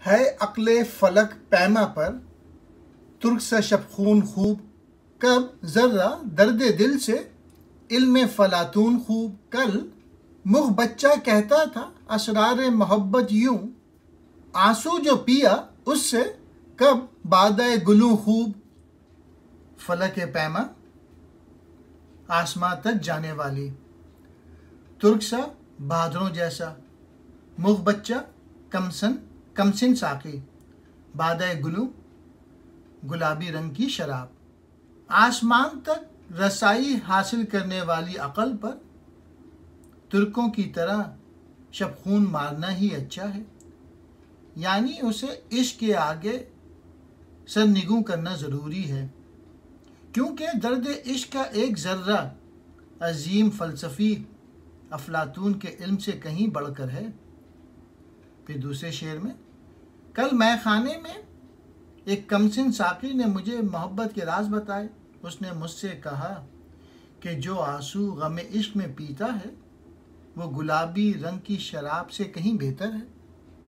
है अक्ले फलक पैमा पर तुर्क सा शबखून खूब, कब जर्रा दर्द दिल से इल्म फलातून खूब। कल मुख बच्चा कहता था असरार मोहब्बत यूं, आंसू जो पिया उससे कब बादाए गुलूं खूब। फलक पैमा आसमां तक जाने वाली, तुर्क सा बादलों जैसा, मुख बच्चा कमसिन साकी, बादाए गुलू गुलाबी रंग की शराब। आसमान तक रसाई हासिल करने वाली अकल पर तुर्कों की तरह शबखून मारना ही अच्छा है, यानी उसे इश्क के आगे सरनिगू करना ज़रूरी है, क्योंकि दर्द इश्क का एक ज़र्रा अजीम फ़लसफ़ी अफलातून के इल्म से कहीं बढ़कर है। फिर दूसरे शेर में, कल मैं खाने में एक कमसिन साकी ने मुझे मोहब्बत के राज बताए। उसने मुझसे कहा कि जो आंसू गम इश्क में पीता है वो गुलाबी रंग की शराब से कहीं बेहतर है।